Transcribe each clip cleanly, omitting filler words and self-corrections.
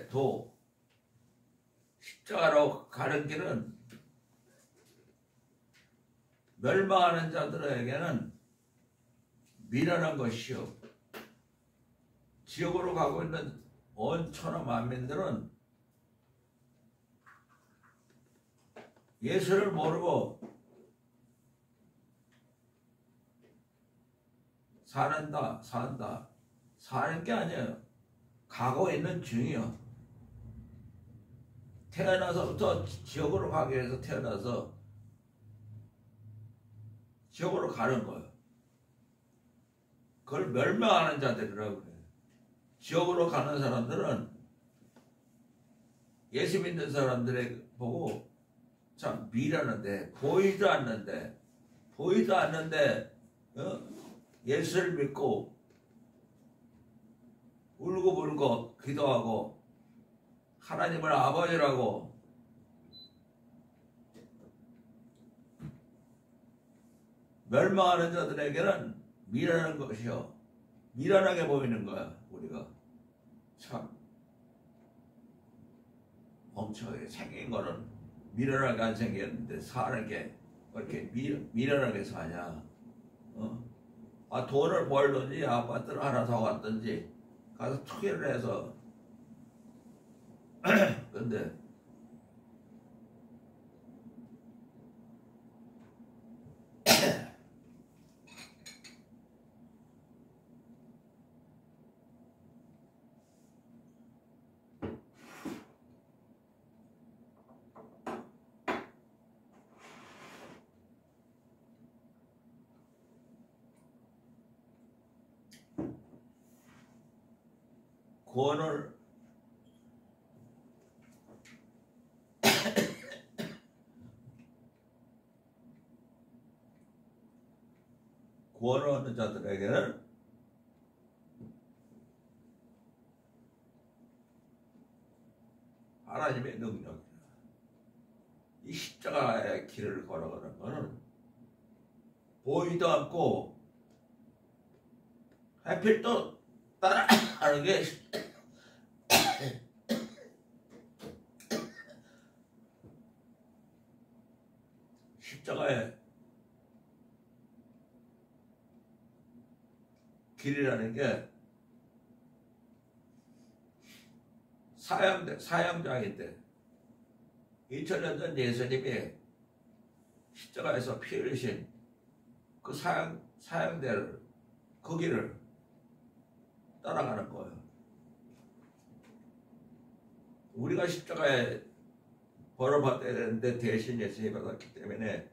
도 십자가로 가는 길은 멸망하는 자들에게는 미련한 것이요, 지옥으로 가고 있는 온 천하 만민들은 예수를 모르고 산다. 사는 게 아니에요. 가고 있는 중이요. 태어나서부터 지옥으로 가기 위해서 태어나서 지옥으로 가는 거예요. 그걸 멸망하는 자들이라고 그래요. 지옥으로 가는 사람들은 예수 믿는 사람들에 보고 참 미련한데, 보이도 않는데 예수를 믿고 울고불고 기도하고 하나님을 아버지라고 멸망하는 자들에게는 미련한 것이요, 미련하게 보이는 거야. 우리가 참 멍청하게 생긴 거는 미련하게 안 생겼는데 사는 게 왜 이렇게 미련하게 사냐? 돈을 벌든지 아파트를 하나 사왔든지 가서 투기를 해서 근데 구원을 얻는 자들에게는 하나님의 능력이다. 이 십자가의 길을 걸어가는 것은 보이도 않고 하필 또 따라하는 게 십자가의 길이라는 게 사형장인데 2000년 전 예수님이 십자가에서 피 흘리신 그 사형대를, 그 길을 따라가는 거예요. 우리가 십자가에 벌을 받아야 되는데 대신 예수님이 받았기 때문에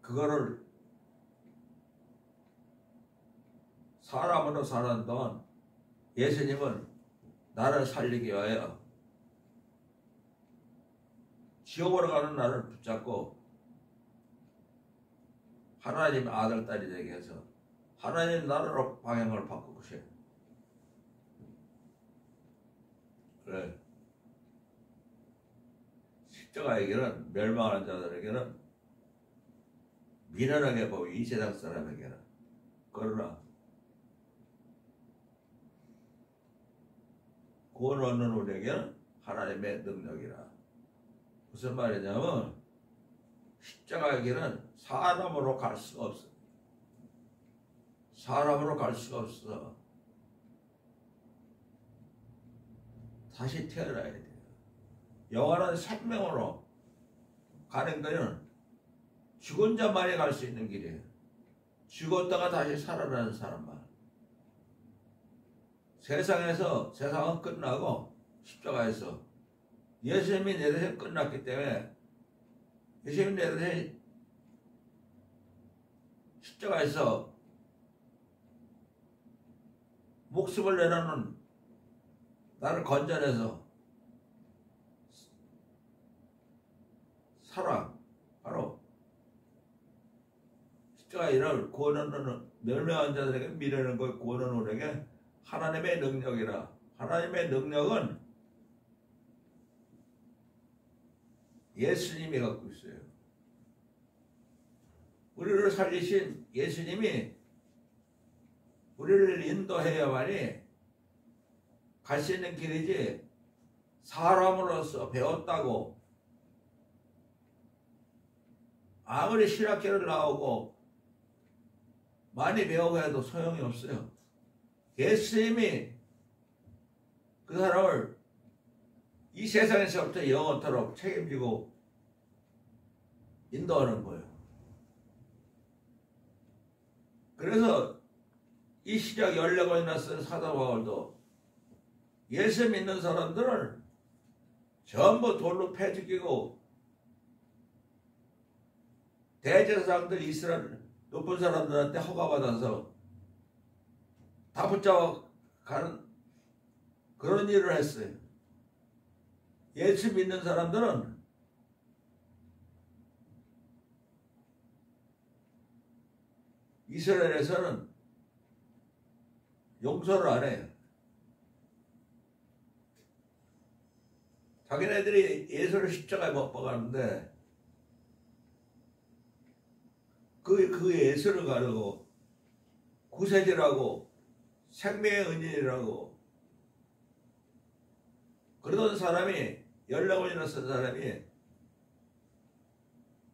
그거를 사람으로 사는 동안 예수님은 나를 살리기 위하여 지옥으로 가는 나를 붙잡고 하나님의 아들, 딸이 되게 해서 하나님 나라로 방향을 바꾸시요. 그래. 십자가에게는, 멸망하는 자들에게는 미련하게 보고 이 세상 사람에게는, 그러나 구원 얻는 우리에게는 하나님의 능력이라. 무슨 말이냐면 십자가의 길은 사람으로 갈 수가 없어. 사람으로 갈 수가 없어. 다시 태어나야 돼요. 영원한 생명으로 가는 거는 죽은 자만이 갈 수 있는 길이에요. 죽었다가 다시 살아나는 사람만. 세상은 끝나고 십자가에서 예수님이 내 대신 끝났기 때문에 예수님이 내 대신 십자가에서 목숨을 내놓는 나를 건져내서 사랑, 바로 십자가의 일을 구원하는 멸망한 자들에게 미련한 걸 구원하는 우리에게 하나님의 능력이라. 하나님의 능력은 예수님이 갖고 있어요. 우리를 살리신 예수님이 우리를 인도해야만이 갈 수 있는 길이지 사람으로서 배웠다고 아무리 신학교를 나오고 많이 배우고 해도 소용이 없어요. 예수님이 그 사람을 이 세상에서부터 영원토록 책임지고 인도하는 거예요. 그래서 이 시작 14권이나 쓴 사도 바울도 예수 믿는 사람들을 전부 돌로 패 죽이고 대제사장들 이스라엘 높은 사람들한테 허가받아서 다 붙잡아 가는 그런 일을 했어요. 예수 믿는 사람들은 이스라엘에서는 용서를 안 해요. 자기네들이 예수를 십자가에 못 박았는데 그 예수를 가르고 구세주라고 생명의 은인이라고 그러던 사람이 14권이나 쓴 사람이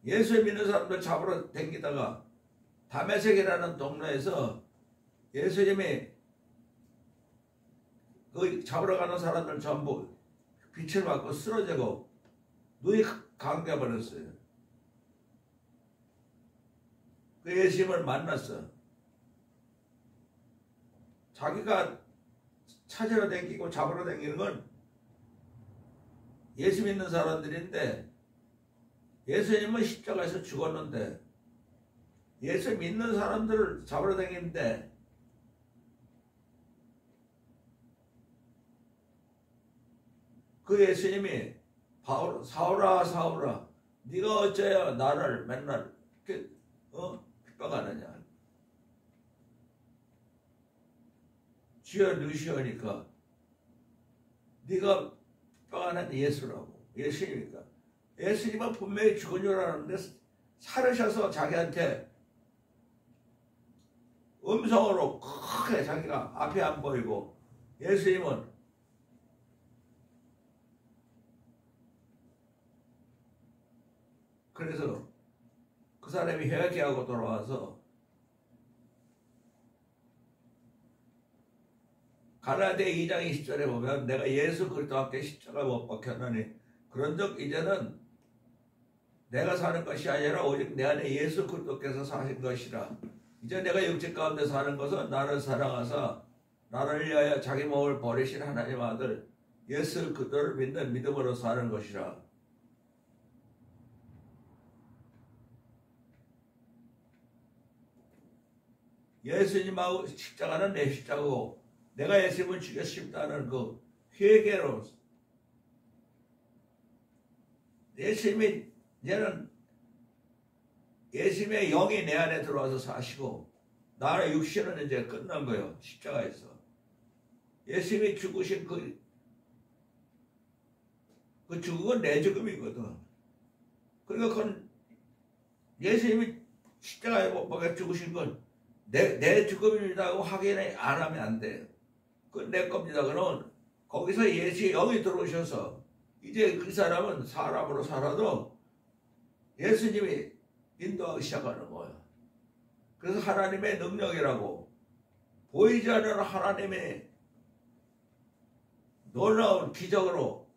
예수 믿는 사람들 잡으러 다니다가 다메섹이라는 동네에서 예수님이 그 잡으러 가는 사람들 전부 빛을 받고 쓰러지고 눈이 감겨버렸어요. 그 예수님을 만났어. 자기가 찾으러 다니고 잡으러 다니는 건 예수 믿는 사람들인데 예수님은 십자가에서 죽었는데 예수 믿는 사람들을 잡으러 다니는데 그 예수님이 사울아 사울아 네가 어째야 나를 맨날 핍박하느냐. 주여 누시오니까 네가 핍박하는 예수라고. 예수님이니까. 예수님은 분명히 죽은 줄 알았는데 살으셔서 자기한테 음성으로 크게 자기가 앞이 안 보이고 예수님은 그래서 그 사람이 회개하고 돌아와서 갈라디아 2장 20절에 보면 내가 예수 그리스도와 함께 십자가 못 박혔나니 그런즉 이제는 내가 사는 것이 아니라 오직 내 안에 예수 그리스도께서 사신 것이라. 이제 내가 육체 가운데 사는 것은 나를 사랑하사 나를 위하여 자기 몸을 버리신 하나님 아들 예수 그리스도를 믿는 믿음으로 사는 것이라. 예수님하고 십자가는 내 십자가고 내가 예수님을 죽였습니다는 그 회개로 예수님이 이제는 예수님의 영이 내 안에 들어와서 사시고 나의 육신은 이제 끝난 거예요. 십자가에서 예수님이 죽으신 그 죽음은 내 죽음이거든. 그러니까 그건 예수님이 십자가에 못 박혀 죽으신 건 내 죽음이라고 확인 안 하면 안 돼요. 그건 내 겁니다. 그러면 거기서 예수의 영이 들어오셔서 이제 그 사람은 사람으로 살아도 예수님이 인도하기 시작하는 거예요. 그래서 하나님의 능력이라고 보이지 않는 하나님의 놀라운 기적으로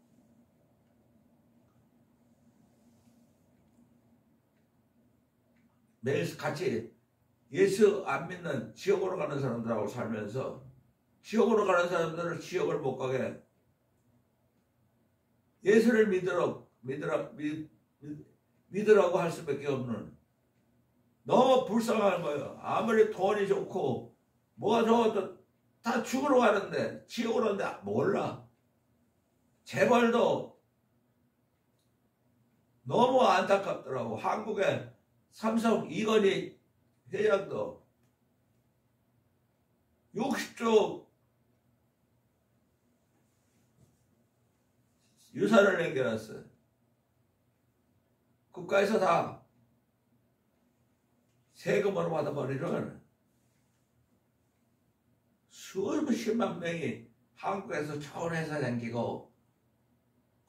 매일 같이 예수 안 믿는 지옥으로 가는 사람들하고 살면서 지옥으로 가는 사람들은 지옥을 못 가게 예수를 믿으라고 할 수밖에 없는 너무 불쌍한 거예요. 아무리 돈이 좋고 뭐가 좋아도 다 죽으러 가는데 지옥으로 가는데 몰라. 재벌도 너무 안타깝더라고. 한국에 삼성 이건희 회장도 60조 유산을 남겨놨어요. 국가에서 다 세금으로 받아버리는 수십만 명이 한국에서 좋은 회사 생기고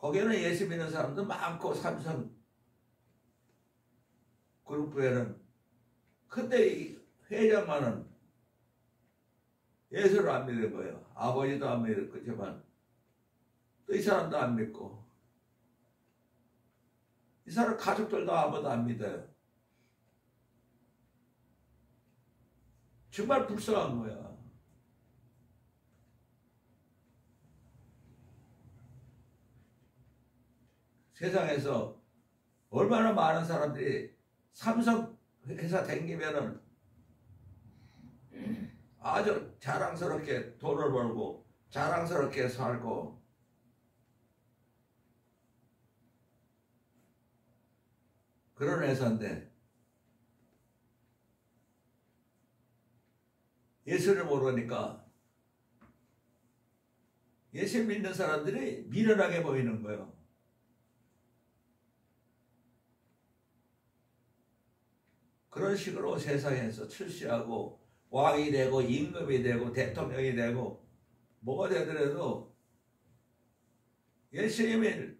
거기에는 예수 믿는 사람도 많고 삼성 그룹에는. 근데 이 회장만은 예수를 안 믿는 거예요. 아버지도 안 믿을 거지만 또 이 사람도 안 믿고, 이 사람 가족들도 아무도 안 믿어요. 정말 불쌍한 거야. 세상에서 얼마나 많은 사람들이 삼성 회사 댕기면은 아주 자랑스럽게 돈을 벌고 자랑스럽게 살고, 그런 회사인데 예수를 모르니까 예수 믿는 사람들이 미련하게 보이는 거예요. 그런 식으로 세상에서 출세하고 왕이 되고 임금이 되고 대통령이 되고 뭐가 되더라도 예수님이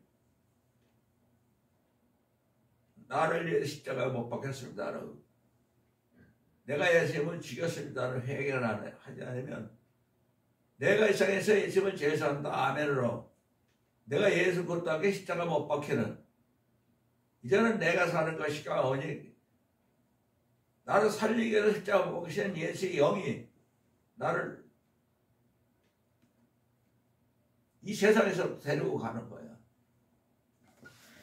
나를 위해 십자가에 못 박혔습니다라고, 내가 예수님을 죽였습니다를 회개를 하지 않으면, 내가 이 세상에서 예수님을 제사한다 아멘으로 내가 예수 그리스도께 십자가 못 박히는, 이제는 내가 사는 것이가 오직 나를 살리기 위해서 십자가 못 박히신 예수의 영이 나를 이 세상에서 데리고 가는 거야.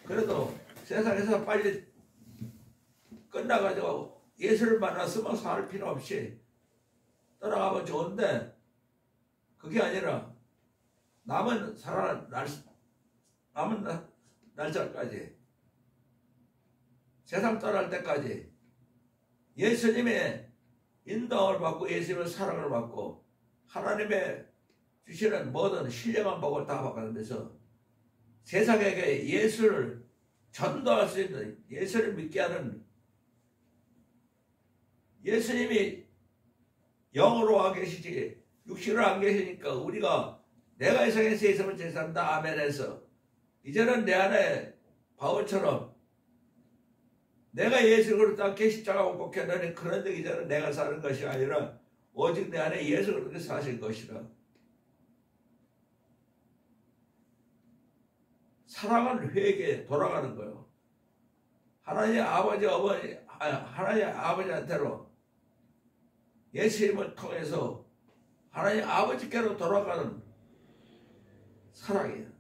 그래도 세상에서 빨리 끝나가지고 예수를 만났으면 살 필요 없이 떠나가면 좋은데, 그게 아니라 남은 날짜까지, 세상 떠날 때까지 예수님의 인도를 받고 예수님의 사랑을 받고 하나님의 주시는 모든 신령한 복을 다 받아가면서 세상에게 예수를 전도할 수 있는, 예수를 믿게 하는, 예수님이 영으로 와 계시지 육신으로 안 계시니까 우리가 내가 이 세상에서 예수를 제사한다 아멘해서 이제는 내 안에 바울처럼 내가 예수 그리스도 십자가 못 박혔다는 그런 적, 이제는 내가 사는 것이 아니라 오직 내 안에 예수 그리스도 사실 것이라. 사랑은 회개에 돌아가는 거예요. 하나님 아버지 어머니, 하나님 아버지한테로 예수님을 통해서 하나님 아버지께로 돌아가는 사랑이에요.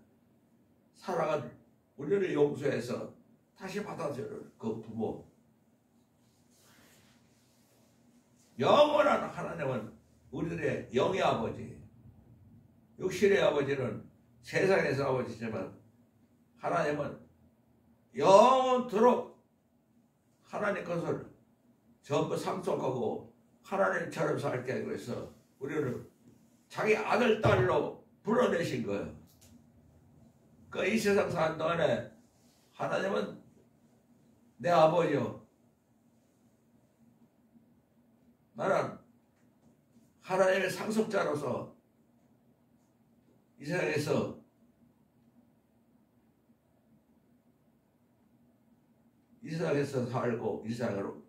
사랑은 우리를 용서해서 다시 받아주는 그 부모. 영원한 하나님은 우리들의 영의 아버지, 육신의 아버지는 세상에서 아버지지만 하나님은 영원토록 하나님 것을 전부 상속하고 하나님처럼 살게 하기 위해서 우리를 자기 아들, 딸로 불러내신 거예요. 그 이 세상 사는 동안에 하나님은 내 아버지요, 나는 하나님의 상속자로서 이 세상에서 살고 이 세상으로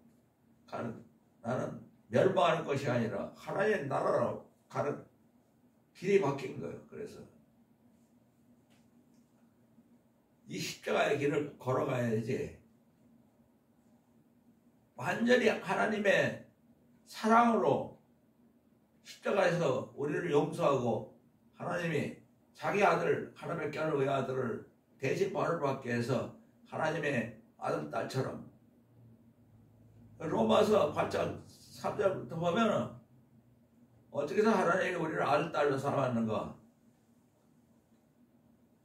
가는, 나는 멸망하는 것이 아니라 하나님의 나라로 가는 길이 바뀐 거예요. 그래서 이 십자가의 길을 걸어가야지 완전히 하나님의 사랑으로 십자가에서 우리를 용서하고 하나님이 자기 아들, 하나님의 께는 의 아들을 대신 벌을 받게 해서 하나님의 아들, 딸처럼. 로마서 8장 3절부터 보면은 어떻게 해서 하나님이 우리를 아들, 딸로 사랑하는가.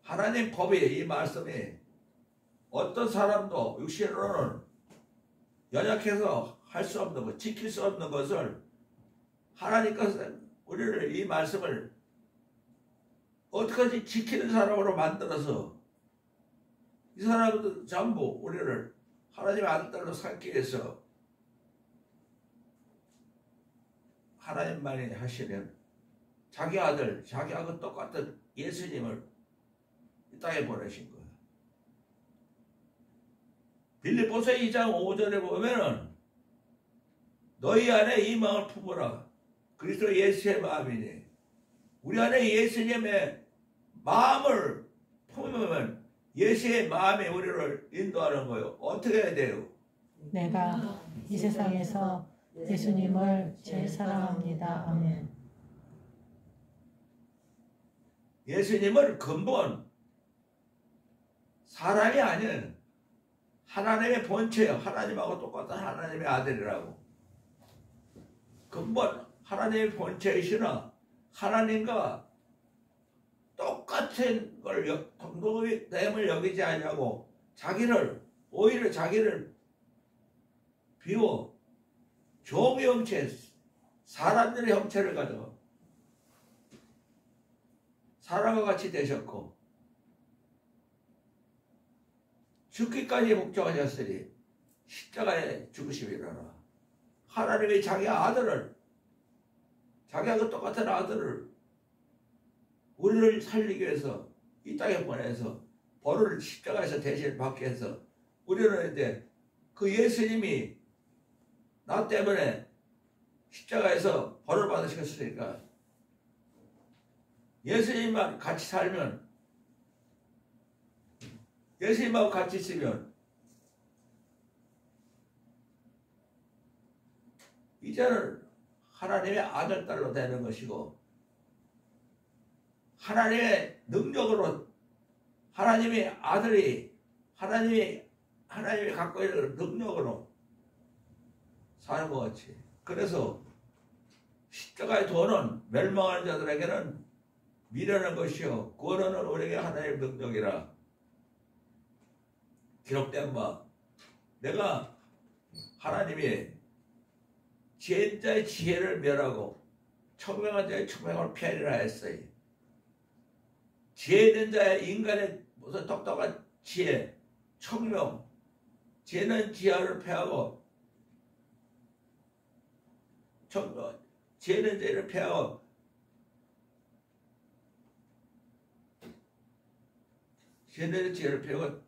하나님 법이, 이 말씀이 어떤 사람도 육신으로는 연약해서 할 수 없는 것, 지킬 수 없는 것을 하나님께서 우리를, 이 말씀을 어떻게든지 지키는 사람으로 만들어서 이 사람들 전부 우리를 하나님의 아들들로 삼기 위해서 하나님만이 하시면 자기 아들, 자기하고 똑같은 예수님을 이 땅에 보내신 거예요. 빌립보서 2장 5절에 보면은 너희 안에 이 마음을 품으라. 그리스도 예수의 마음이니. 우리 안에 예수님의 마음을 품으면 예수의 마음이 우리를 인도하는 거예요. 어떻게 해야 돼요? 내가 이 세상에서 예수님을 제일 사랑합니다. 아멘. 예수님은 근본 사람이 아닌 하나님의 본체예요. 하나님하고 똑같은 하나님의 아들이라고. 근본 하나님의 본체이시나 하나님과 똑같은 걸 동등됨을 여기지 않냐고 오히려 자기를 비워 종의 형체, 사람들의 형체를 가져 사람과 같이 되셨고 죽기까지 복종하셨으니 십자가에 죽으심이라라. 하나님이 자기하고 똑같은 아들을 우리를 살리기 위해서 이 땅에 보내서 벌을 십자가에서 대신 받게 해서 우리는 이제 그 예수님이 나 때문에 십자가에서 벌을 받으셨으니까 예수님만 같이 살면 예수님하고 같이 있으면 이제는 하나님의 아들, 딸로 되는 것이고 하나님의 능력으로 하나님의 아들이 하나님이 갖고 있는 능력으로 사는 것 같이. 그래서 십자가의 도는 멸망하는 자들에게는 미련한 것이요 구원은 우리에게 하나님의 능력이라 기록된 바. 내가 하나님이 지혜인 자의 지혜를 멸하고 청명한 자의 청명을 피하리라 했어요. 지혜 있는 자의 인간의 무슨 똑똑한 지혜, 청명, 지혜는 지혜를 패하고 지혜는 지혜를 패하고 지혜는 지혜를 패하고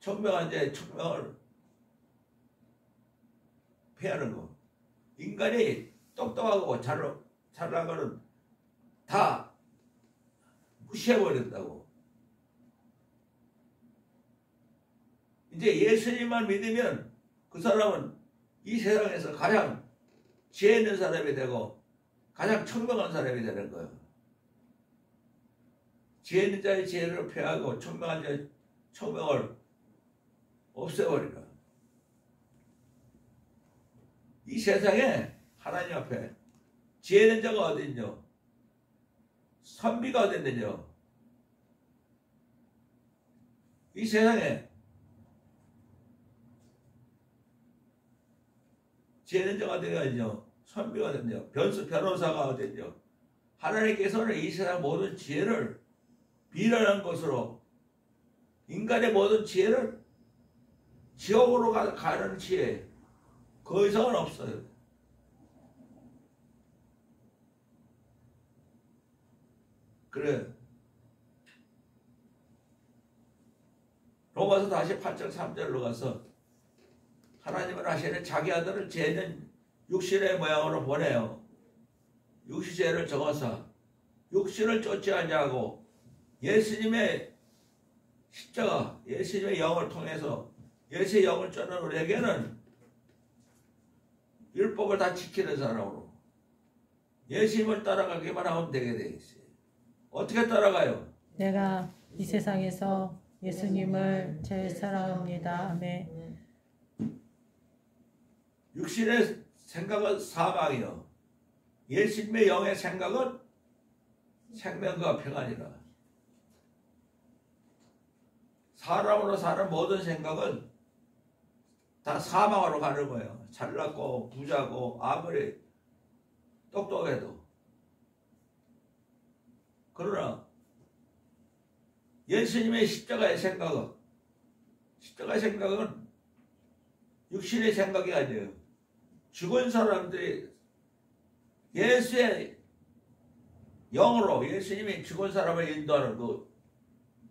청명한 자의 청명을 피하는 거. 인간이 똑똑하고 잘난 거는 다 무시해버린다고. 이제 예수님만 믿으면 그 사람은 이 세상에서 가장 지혜 있는 사람이 되고 가장 청명한 사람이 되는 거예요. 지혜 있는 자의 지혜를 폐하고 청명한 자의 청명을 없애버리라. 이 세상에 하나님 앞에 지혜 있는 자가 어디 있냐? 선비가 어디 있느냐? 이 세상에 지혜 있는 자가 어디가 있냐? 선비가 어디 있냐? 변호사가 어디 있냐? 하나님께서는 이 세상 모든 지혜를 비난한 것으로 인간의 모든 지혜를 지옥으로 가는 지혜 그 이상은 없어요. 그래. 로마서 다시 8장 3절로 가서 하나님은 하시는 자기 아들을 죄는 육신의 모양으로 보내요. 육신죄를 적어서 육신을 쫓지 않냐고 예수님의 십자가, 예수님의 영을 통해서 예수의 영을 쫓는 우리에게는 율법을 다 지키는 사람으로 예수님을 따라가기만 하면 되게 돼 있어요. 어떻게 따라가요? 내가 이 세상에서 예수님을 제일 사랑합니다. 아멘. 육신의 생각은 사망이요 예수님의 영의 생각은 생명과 평안이라. 사람으로 사는 모든 생각은 다 사망으로 가는 거예요. 잘났고 부자고 아무리 똑똑해도. 그러나 예수님의 십자가의 생각은 육신의 생각이 아니에요. 죽은 사람들이 예수의 영으로 예수님이 죽은 사람을 인도하는 그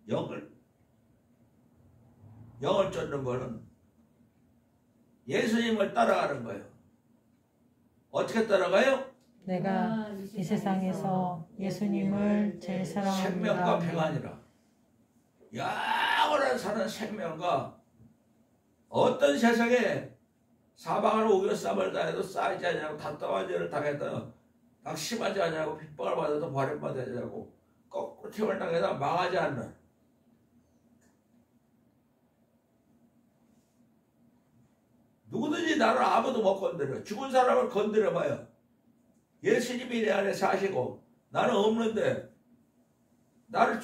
영을 영을 쫓는 거는 예수님을 따라가는 거예요. 어떻게 따라가요? 내가 이 세상에서 예수님을 제일 생명과 사랑합니다. 평안이라. 영원한 사는 생명과 어떤 세상에 사방을 우겨 싸움을 당해도 쌓이지 않냐고 답답한 일을 당해도 낙심하지 않냐고 핍박을 받아도 버림받지 않냐고 거꾸로 태움을 당해도 망하지 않는 누구든지 나를 아무도 못 건드려. 죽은 사람을 건드려봐요. 예수님이 내 안에 사시고 나는 없는데 나를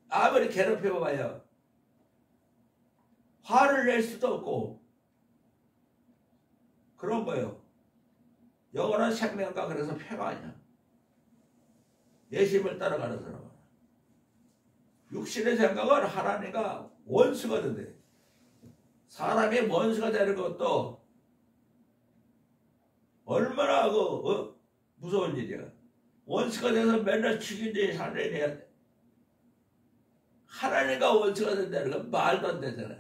아무리 괴롭혀봐요. 화를 낼 수도 없고 그런 거예요. 영원한 생명과 그래서 평안이야. 예수님을 따라가는 사람은. 육신의 생각은 하나님과 원수가 된대. 사람이 원수가 되는 것도 얼마나 무서운 일이야. 원수가 돼서 맨날 죽인지 살인해야 돼. 하나님과 원수가 된다는 건 말도 안 되잖아.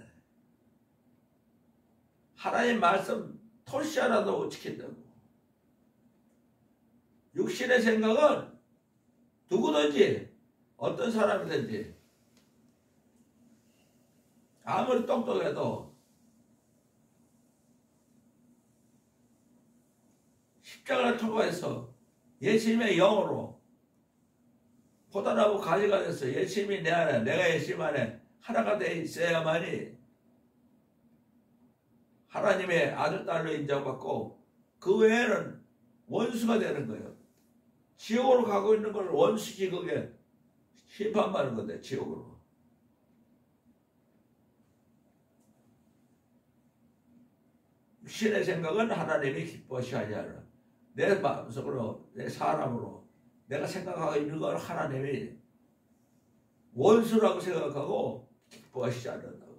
하나님 말씀 토시 하나도 못 지킨다고. 육신의 생각은 누구든지 어떤 사람이든지 아무리 똑똑해도 십자가를 통과해서 예수님의 영으로 포도나무 가지가 돼서 예수님이 내 안에 내가 예수님 안에 하나가 돼 있어야만이 하나님의 아들 딸로 인정받고 그 외에는 원수가 되는 거예요. 지옥으로 가고 있는 걸 원수지 그게 심판받는 건데 지옥으로. 신의 생각은 하나님이 기뻐하시 아니하라. 내 마음속으로 내 사람으로 내가 생각하고 있는 걸 하나님이 원수라고 생각하고 기뻐하시지 않는다고.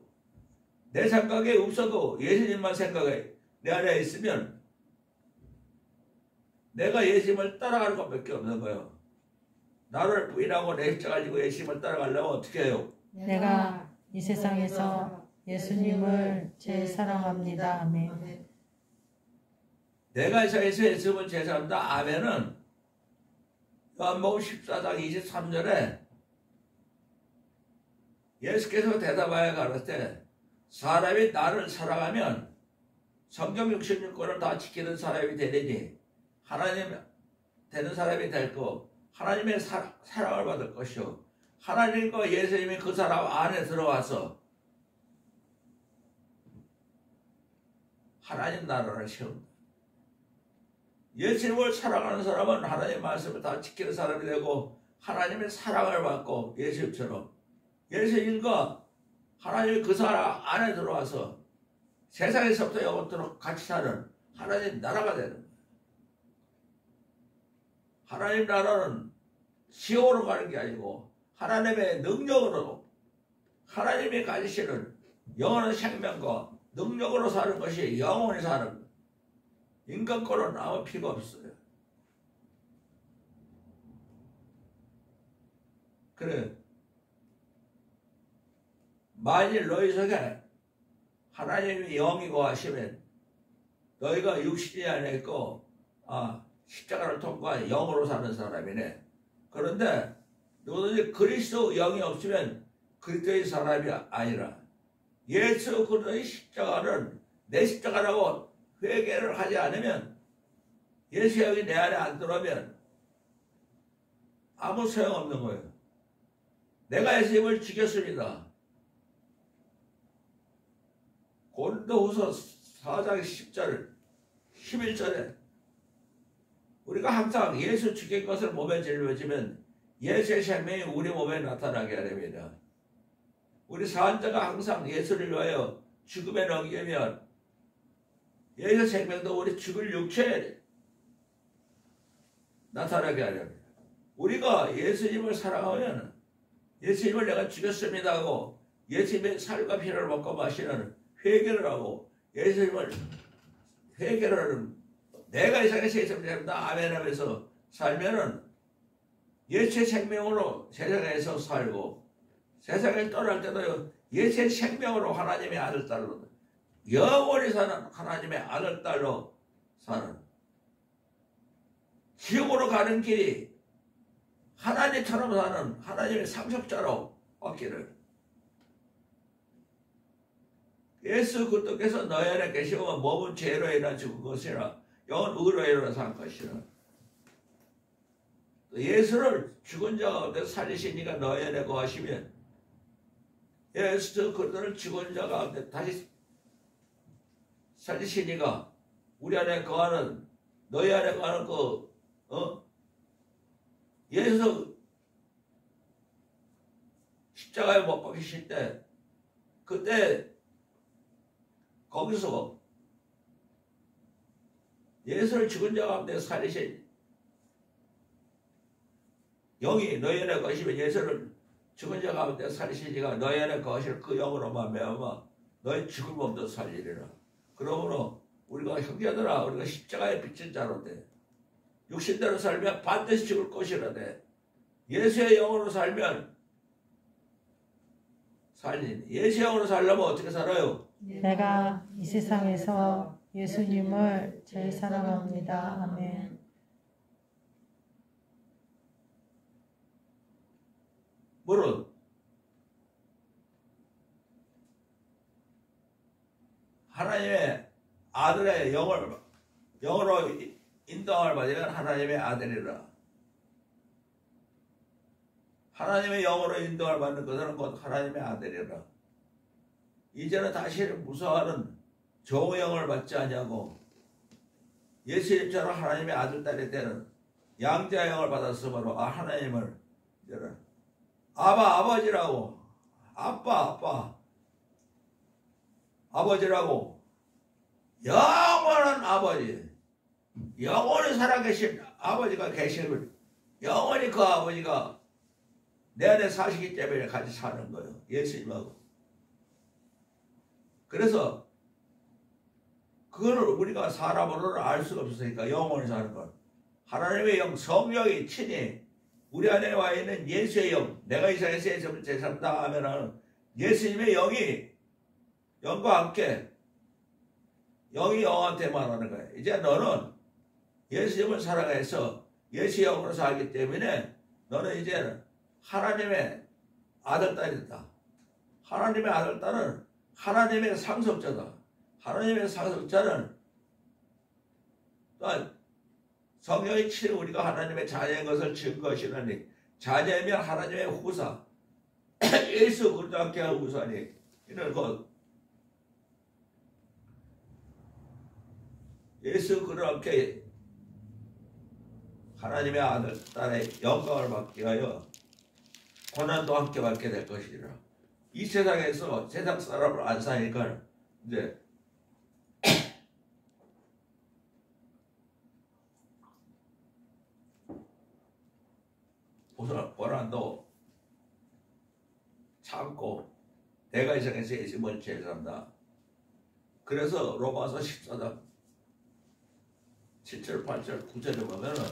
내 생각에 없어도 예수님만 생각해 내 안에 있으면 내가 예수님을 따라가는 것밖에 없는 거예요. 나를 부인하고 내 십자가 가지고 예수님을 따라가려면 어떻게 해요? 내가 이 세상에서 예수님을 제일 사랑합니다. 아멘. 내가 이 세상에서 예수님을 제일 사랑합니다. 아멘은 요한복음 14장 23절에 예수께서 대답하여 가로되 사람이 나를 사랑하면 성경 66권을 다 지키는 사람이 되리니 하나님 되는 사람이 될 거 하나님의 사랑을 받을 것이요 하나님과 예수님이 그 사람 안에 들어와서 하나님 나라를 세운다. 예수님을 사랑하는 사람은 하나님의 말씀을 다 지키는 사람이 되고 하나님의 사랑을 받고 예수님처럼 예수님과 하나님이 그 사람 안에 들어와서 세상에서부터 영원토록 같이 사는 하나님 나라가 되는 거예요. 하나님 나라는 지옥으로 가는 게 아니고 하나님의 능력으로 하나님이 가지시는 영원한 생명과 능력으로 사는 것이 영원히 사는 거예요. 인간 거는 아무 필요 없어요. 그래. 만일 너희 속에 하나님이 영이고 하시면 너희가 육신이 안에 있고 십자가를 통과해 영으로 사는 사람이네. 그런데 누구든지 그리스도 영이 없으면 그리스도의 사람이 아니라 예수 그리스도의 십자가는 내 십자가라고 회개를 하지 않으면 예수 영이 내 안에 안 들어오면 아무 소용없는 거예요. 내가 예수님을 죽였습니다. 고린도후서 4장 10절 11절에 우리가 항상 예수 죽인 것을 몸에 짊어지면 예수의 생명이 우리 몸에 나타나게 하렵니다. 우리 산자가 항상 예수를 위하여 죽음에 넘기면 예수 생명도 우리 죽을 육체에 나타나게 하렵니다. 우리가 예수님을 사랑하면 예수님을 내가 죽였습니다 하고 예수님의 살과 피를 먹고 마시는 회개를 하고 예수님을 회개를 하는 내가 이 세상에서 예수님을 잡는다 아멘 하면서 살면은 예수의 생명으로 세상에서 살고 세상을 떠날 때도 예수의 생명으로 하나님의 아들 딸로 영원히 사는 하나님의 아들 딸로 사는 지옥으로 가는 길이 하나님처럼 사는 하나님의 상속자로 왔기를 예수 그리스도께서 너희 안에 계시면 몸은 죄로 인한 죽은 것이라 영은 의로 인한 산 것이라. 예수를 죽은 자 가운데 살리시니까 너희 안에 거하시면 예수 그리스도를 죽은 자 가운데 다시 살리시니까 우리 안에 거하는 너희 안에 거하는 예수 십자가에 못 박히실 때 그때 거기서 예수를 죽은 자 가운데 살리신 영이 너희 안에 거하시면 예수를 죽은 자 가운데 살리시니까 너희 안에 거하실 그 영으로만 매어마 너희 죽은 몸도 살리리라. 그러므로 우리가 형제들아 우리가 십자가에 비친 자로되 육신대로 살면 반드시 죽을 것이라되 예수의 영으로 살면 살리니 예수의 영으로 살려면 어떻게 살아요? 내가 이 세상에서 예수님을 제일 사랑합니다. 아멘. 물은 하나님의 아들의 영으로 인도함을 받으면 하나님의 아들이라. 하나님의 영으로 인도함을 받는 것은 곧 하나님의 아들이라. 이제는 다시 무서워하는 종의 영을 받지 않냐고 예수님처럼 하나님의 아들 딸이 되는 양자의 영을 받았으므로 하나님을 이제는 아버지라고 아버지라고 영원한 아버지 영원히 살아계신 아버지가 계시면 영원히 그 아버지가 내 안에 사시기 때문에 같이 사는 거예요. 예수님하고. 그래서 그거를 우리가 사람으로는 알 수가 없으니까 영원히 사는 건 하나님의 영 성령이 친히 우리 안에 와 있는 예수의 영 내가 이 세상에서 예수를 제삼다 하면은 예수님의 영과 함께 영이 영한테 말하는 거예요. 이제 너는 예수님을 살아가서 예수의 영으로 살기 때문에 너는 이제 하나님의 아들딸이다. 하나님의 아들딸은 하나님의 상속자다. 하나님의 상속자는 또한 성령이 친히 우리가 하나님의 자녀인 것을 증거하시느니 자녀이면 하나님의 후사 예수 그리스도 함께 한 후사니 이는 곧 예수 그리스도 함께 하나님의 아들 딸의 영광을 받게 하여 고난도 함께 받게 될 것이라. 이 세상에서 세상 사람을 안 사니까 이제 고난도 참고 내가 이 세상에서 예수님을 제일 산다. 그래서 로마서 14장 7절 8절 9절에 보면은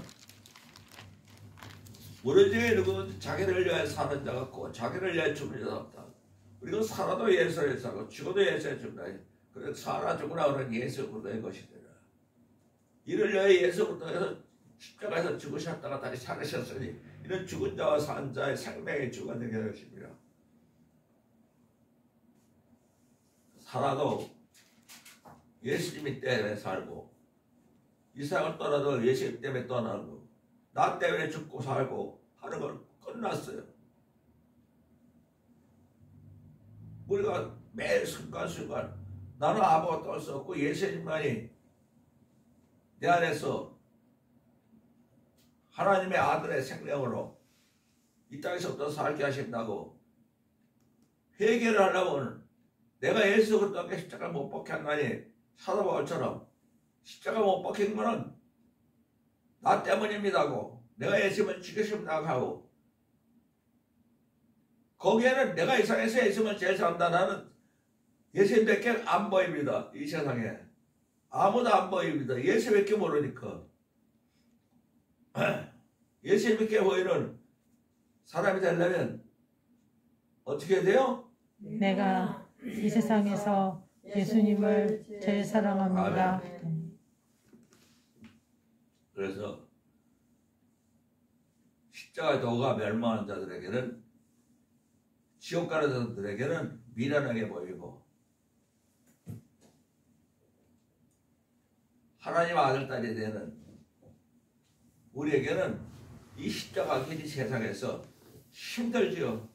우리 중에 누구든지 자기를 위하여 사는 자가 없고 자기를 위하여 죽는 자가 없다. 우리가 살아도 예수를 살고 죽어도 예수를 죽는다. 그래서 살아 죽으나 그런 예수 그리스도의 것이더라. 이를 위하여 예수 그리스도께서 십자가에서 죽으셨다가 다시 살으셨으니 이는 죽은 자와 산 자의 생명의 주가 되게 할 것입니다. 살아도 예수님 때문에 살고 이 세상을 떠나도 예수님 때문에 떠나고 나 때문에 죽고 살고 하는 건 끝났어요. 우리가 매 순간순간 나는 아무것도 할 수 없고 예수님만이 내 안에서 하나님의 아들의 생명으로 이 땅에서부터 살게 하신다고 회개를 하려면 내가 예수 그리스도께 십자가를 못 박혔나니 사도 바울처럼 십자가 못 박힌 거는 나 때문입니다고 내가 예수님을 죽이십니다 하고 거기에는 내가 이 세상에서 예수님을 제일 산다. 나는 예수님밖에 안 보입니다. 이 세상에 아무도 안 보입니다. 예수밖에 모르니까 예수님께 보이는 사람이 되려면 어떻게 해야 돼요? 내가 이 세상에서 예수님을 제일 사랑합니다. 그래서 십자가의 도가 멸망하는 자들에게는, 지옥 가는 자들에게는 미련하게 보이고, 하나님 아들 딸이 되는 우리에게는 이 십자가 길이 세상에서 힘들지요.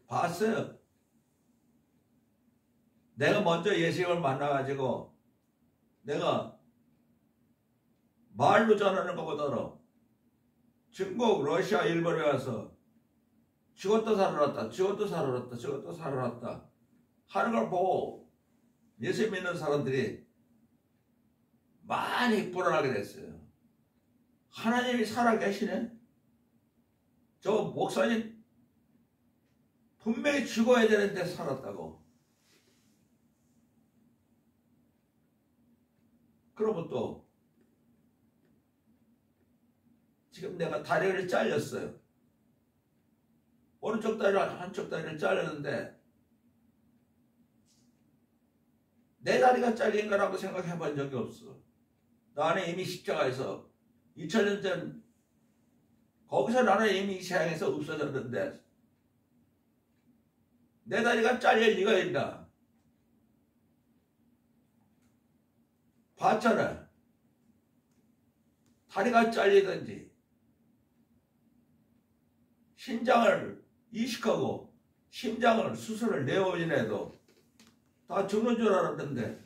봤어요. 내가 먼저 예수님을 만나가지고 내가 말로 전하는 것보다는 중국, 러시아, 일본에 와서 죽었다 살아났다, 죽었다 살아났다, 죽었다 살아났다 하는 걸 보고 예수 믿는 사람들이 많이 불안하게 됐어요. 하나님이 살아계시네? 저 목사님 분명히 죽어야 되는데 살았다고. 그러면 또 지금 내가 다리를 잘렸어요. 오른쪽 다리와 한쪽 다리를 잘렸는데 내 다리가 잘린 거라고 생각해 본 적이 없어. 나는 이미 십자가에서 2000년 전 거기서 나는 이미 이 세상에서 없어졌는데 내 다리가 잘릴 리가 있나? 봤잖아. 다리가 잘리든지 심장을 이식하고 심장을 수술을 내오진해도 다 죽는 줄 알았는데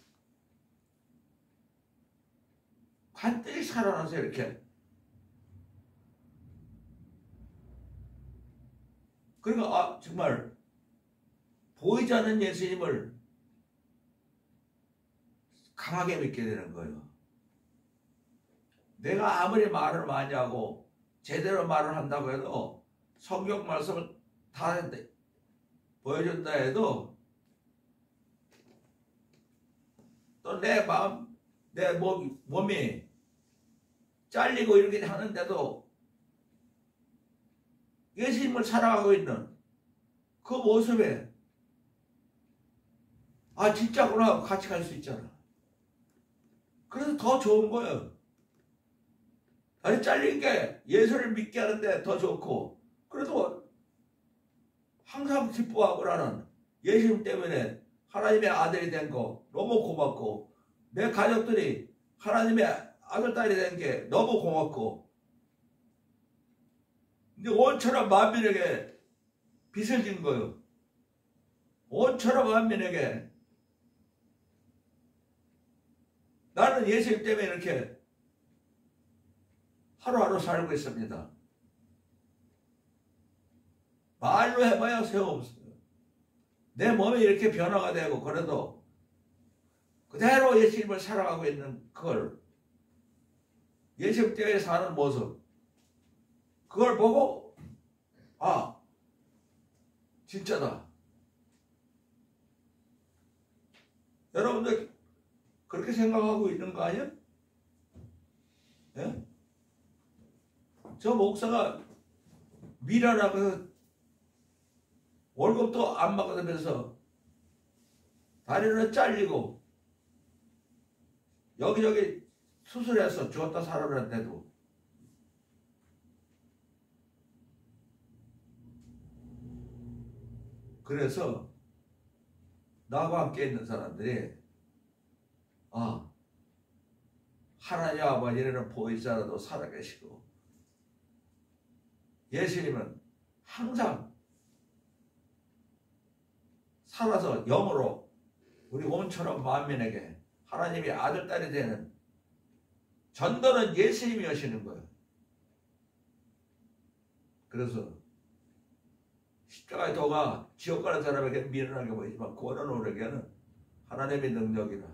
간단히 살아나서 이렇게. 그러니까 정말 보이지 않는 예수님을 강하게 믿게 되는 거예요. 내가 아무리 말을 많이 하고 제대로 말을 한다고 해도 성경 말씀을 다 보여준다 해도 또 내 마음, 내 몸이 잘리고 이렇게 하는데도 예수님을 살아가고 있는 그 모습에 아 진짜구나 하고 같이 갈 수 있잖아. 그래서 더 좋은 거예요. 아니 잘린 게 예수를 믿게 하는데 더 좋고, 그래도 항상 기뻐하고 나는 예수님 때문에 하나님의 아들이 된 거 너무 고맙고, 내 가족들이 하나님의 아들 딸이 된 게 너무 고맙고, 이제 온천한 만민에게 빚을 진 거예요. 온천한 만민에게. 나는 예수님 때문에 이렇게 하루하루 살고 있습니다. 말로 해봐야 소용없어요. 내 몸이 이렇게 변화가 되고 그래도 그대로 예수님을 살아가고 있는 그걸, 예수님 때문에 사는 모습, 그걸 보고 아 진짜다. 여러분들 그렇게 생각하고 있는 거 아니야? 예? 저 목사가 미련하고 월급도 안 받으면서 다리를 잘리고 여기저기 수술해서 죽었다 살아났는데도 그래서 나와 함께 있는 사람들이 아 하나님 아버지는 보이지 않아도 살아계시고 예수님은 항상 살아서 영으로 우리 온처럼 만민에게 하나님의 아들 딸이 되는 전도는 예수님이 하시는 거예요. 그래서 십자가의 도가 지옥 가는 사람에게 미련하게 보이지만 구원하는 우리에게는 하나님의 능력이라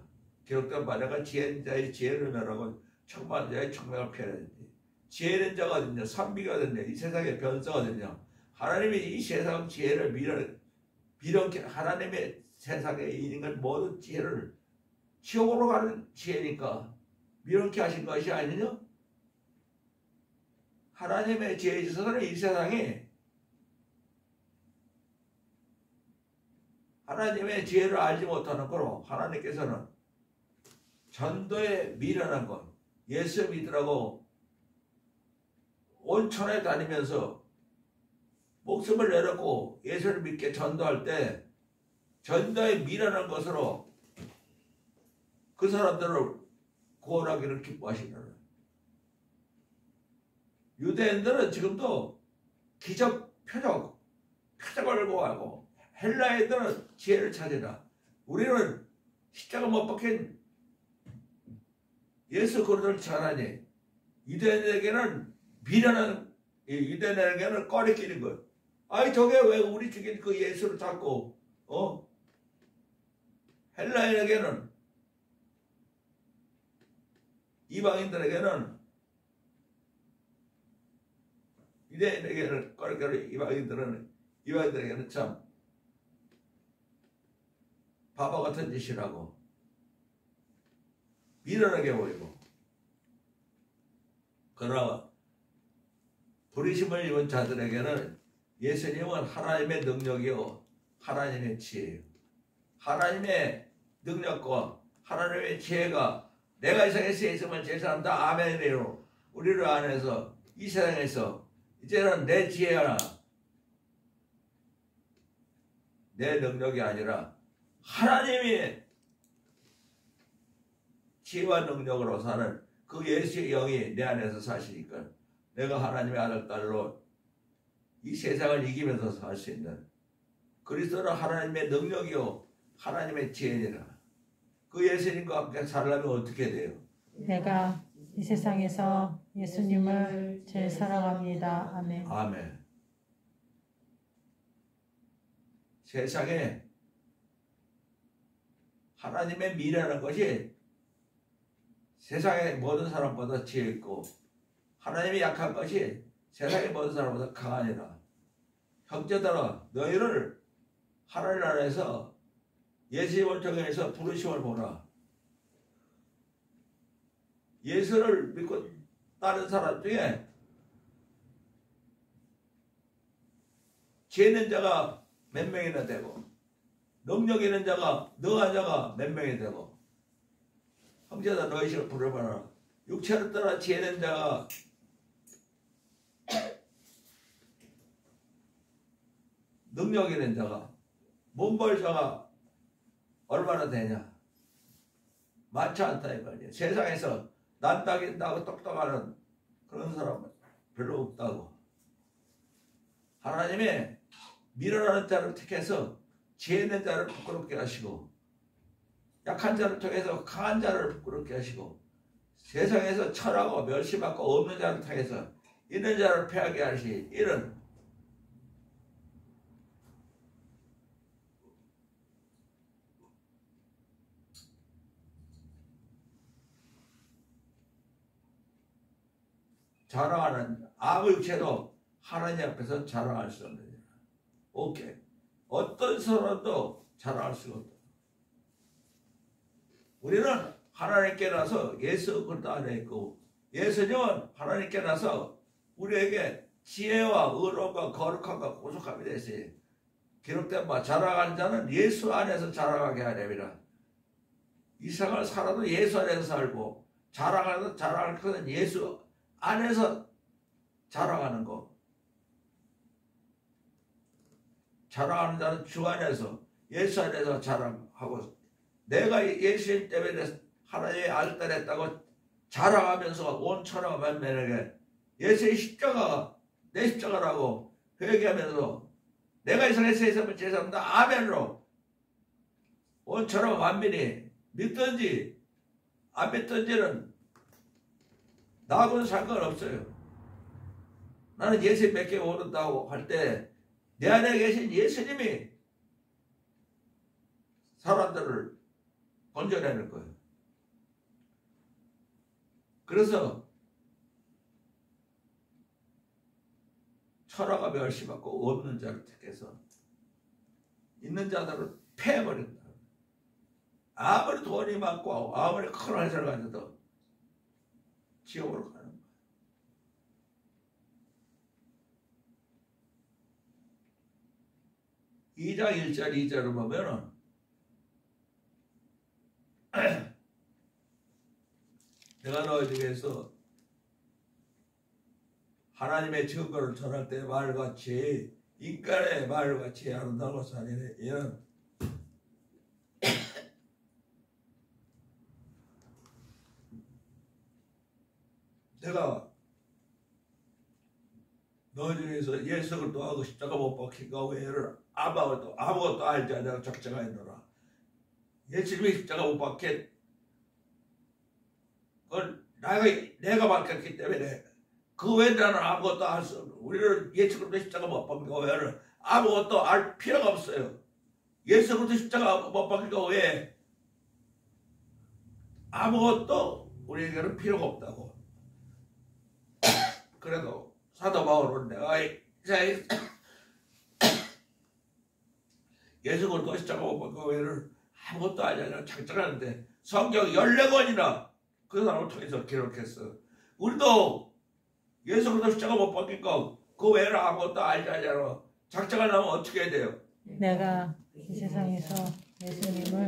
기록된 바 내가 지혜인 자의 지혜를 멸하고 청망한 자의 청명을 피하였느니 지혜는 자가 어딨냐, 산비가 어딨냐, 이 세상의 변수가 어딨냐. 하나님이 이 세상 지혜를 미련케 하나님의 세상에 있는 모든 지혜를 지옥으로 가는 지혜니까 미련케 하신 것이 아니냐. 하나님의 지혜에 있어서는 이 세상에 하나님의 지혜를 알지 못하는 거로 하나님께서는 전도에 미련한 것, 예수 믿으라고 온천에 다니면서 목숨을 내놓고 예수를 믿게 전도할 때 전도에 미련한 것으로 그 사람들을 구원하기를 기뻐하시는 거예요. 유대인들은 지금도 기적, 표적을 구하고 헬라 애들은 지혜를 찾으라. 우리는 십자가 못 박힌 예수 그리스도를 전하니 유대인에게는 미련한, 유대인에게는 꺼리끼는 것. 아이 저게 왜 우리 죽인 그 예수를 찾고 헬라인에게는, 이방인들에게는, 유대인에게는 꺼리끼는, 이방인들에게는 참 바보 같은 짓이라고 미련하게 보이고. 그러나 부르심을 입은 자들에게는 예수님은 하나님의 능력이요 하나님의 지혜예요. 하나님의 능력과 하나님의 지혜가 내가 이 세상에 있으면 제 사람 다 아멘이래요. 우리를 안에서 이 세상에서 이제는 내 지혜나 내 능력이 아니라 하나님의 지혜와 능력으로 사는 그 예수의 영이 내 안에서 사시니까 내가 하나님의 아들, 딸로 이 세상을 이기면서 살 수 있는, 그리스도는 하나님의 능력이요 하나님의 지혜니라. 그 예수님과 함께 살려면 어떻게 돼요? 내가 이 세상에서 예수님을 제일 사랑합니다. 아멘. 아멘. 세상에 하나님의 미래라는 것이 세상의 모든 사람보다 지혜 있고 하나님이 약한 것이 세상의 모든 사람보다 강하니라. 형제들아, 너희를 하나님 나라에서 예수님을 통해서 부르심을 보라. 예수를 믿고 따른 사람 중에 지혜 있는 자가 몇 명이나 되고 능력 있는 자가, 능한 자가 몇 명이 되고. 형제들아, 너희를 부르봐라. 육체를 떠나 지혜 있는 자가 능력 있는 자가, 몸벌 자가 얼마나 되냐? 많지 않다 이 말이야. 세상에서 난다긴다고 똑똑하는 그런 사람은 별로 없다고. 하나님의 미련하는 자를 택해서 지혜 있는 자를 부끄럽게 하시고 약한 자를 통해서 강한 자를 부끄럽게 하시고 세상에서 철하고 멸시받고 없는 자를 통해서 있는 자를 패하게 하시, 이런 자랑하는, 아무 육체도 하나님 앞에서 자랑할 수 없는 일. 오케이. 어떤 사람도 자랑할 수가 없다. 우리는 하나님께 나서 예수 그리스도 안에 있고 예수님은 하나님께 나서 우리에게 지혜와 의로움과 거룩함과 고속함이 되었어요. 기록된 바 자랑하는 자는 예수 안에서 자랑하게 하렵니다. 이 세상을 살아도 예수 안에서 살고 자랑할 것은 예수 안에서 자랑하는 거. 자랑하는 자는 주 안에서 예수 안에서 자랑하고, 내가 예수님 때문에 하나님의 아들 했다고 자랑하면서 온 천하가 만민에게 예수의 십자가가 내 십자가라고 회개하면서 내가 이 세상에 있으면 제 사람 다 아멘으로 온 천하가 만민이 믿든지 안 믿든지는 나하고는 상관없어요. 나는 예수 몇 개 오른다고 할 때 내 안에 계신 예수님이 사람들을 건져내는 거예요. 그래서 천하가 멸시받고 없는 자를 택해서 있는 자들을 패해버린다. 아무리 돈이 많고 아무리 큰 회사를 가져도 지옥으로 가는 거예요. 2장 1절 2절을 보면은 내가 너희에게서 하나님의 증거를 전할 때 말같이 인간의 말같이 아름다운 것은 아니래. 이는 내가 너희 중에서 예수 그리스도하고 십자가 못 박힌 것 외에는 아무것도 알지 않냐고 작정하였노라. 예수님이 십자가 못 박힌 그건 내가 박혔기 때문에 그 외에 나는 아무것도 알 수 없는, 우리는 예수 그리스도 십자가 못 박힌 것 외에는 아무것도 알 필요가 없어요. 예수 그리스도 십자가 못 박힌 것 외에 아무것도 우리에게는 필요가 없다고. 그래도 사도 바울은 내가 예수 그리스도 십자가 못 박힌 것 외에는 아무것도 아니냐 작정하는데 성경 14권이나 그 사람을 통해서 기록했어. 우리도 예수 그리스도 십자가 못 박힌 거 그 외에는 아무것도 알지 않냐고 작정하려면 어떻게 해야 돼요? 내가 이 세상에서 예수님을